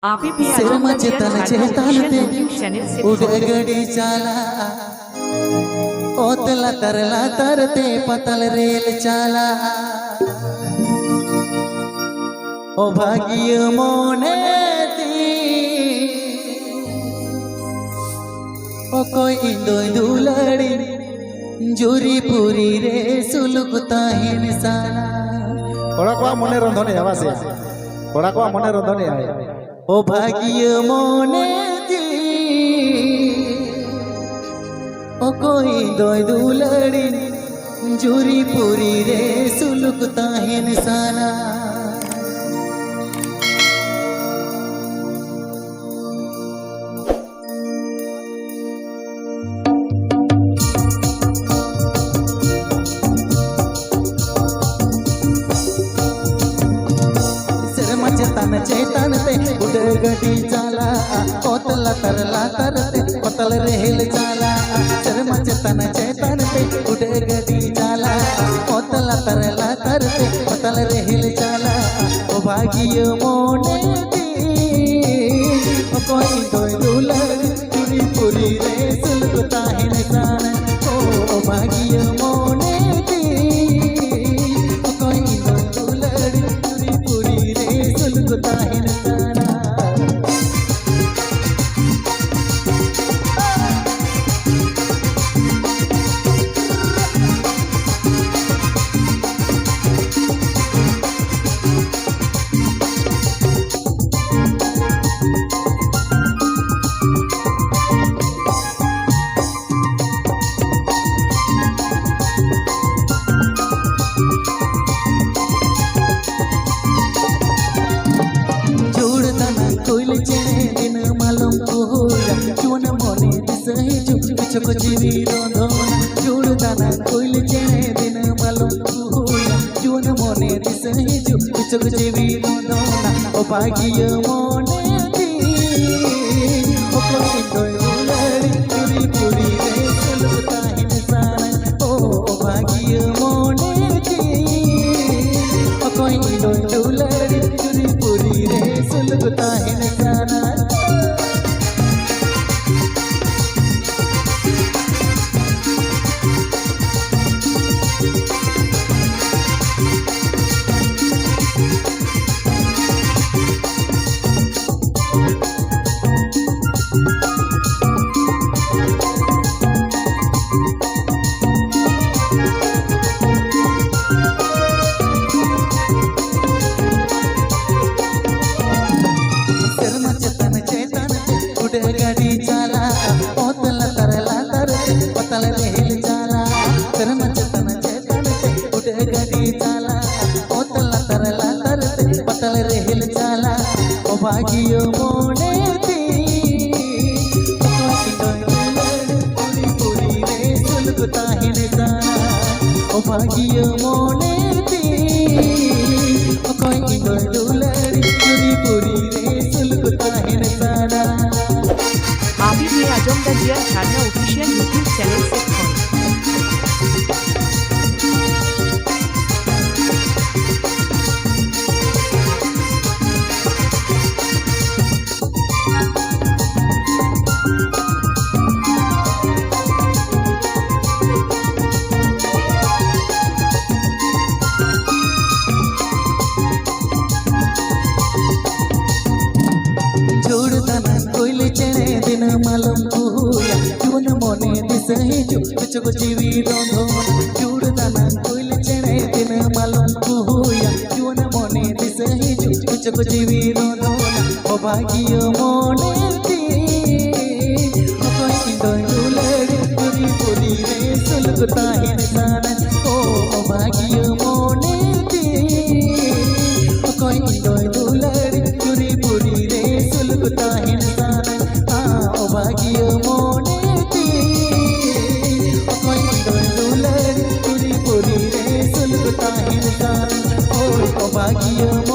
आपी भी सिरमा चेतन चेतनते चैनल से उडगडी चाला ओतला तरते पतल रेल चाला ओ भाग्य मोने दी ओ कोई इंदो दुलड़ी जुरी पूरी रे सुलुकता है निशाना कोड़ा को मने रंधने आवासे कोड़ा को मने रंधने आए ओ भाग्य मोने दी ओ कोई दो दुलड़ी जुरी पूरी रे सुलुकता है निशाना चेतन चेतन ते उडगडी चाला ओतला तरते पतल रेल चाला शर्म चेतन चेतन ते उडगडी चाला ओतला तरते पतल रेल चाला ओ भाग्य मोने दी ओ कोई कोई दुलड़ी पूरी पूरी रे सुलगता है निशान ओ भाग्य मोने दी ओ कोई कोई दुलड़ी पूरी पूरी रे सुलगता है निशान को जीवी रोधोना जुड़दाना कोइल चेने दिन मालूम हुआ जुन मोने दिसही जु कुछ जीवी रोधोना ओ भाग्य मोने दी ओ कोई कोई उलड़ी पूरी पूरी रे सुलगता है निशान ओ भाग्य मोने दी ओ कोई कोई उलड़ी पूरी पूरी रे सुलगता है निशान उडगडी चाला ओतला तरते पतल रेल चाला शर्म चेतन चेतन उडगडी चाला ओतला तरते पतल रेल चाला ओ भाग्य मोने दी पूरी पूरी रे सुलगता है निशान ओ भाग्य मोने दी ओ कोई दुलड़ी पूरी पूरी रे सुलगता है निशान आपी भी आजमगढ़ छाना ऑफिशियल यूट्यूब चैनल से दिन मालूम हुआ जुन मोने दिसही जु कुछ जीवी रोधोना जुड़दाना कोइल चेने दिन मालूम हुआ जुन मोने दिसही जु कुछ जीवी रोधोना ओ भाग्य मोने दी ओ कोई दुलड़ी पूरी पूरी रे सुलगता है निशान ओ भाग्य मोने दी ओ कोई दुलड़ी पूरी पूरी रे सुलगता है निशान भाग्य मोने दी ओ कोई दुलड़ी पूरी पूरी रे सुलगता है निशान ओ भाग्य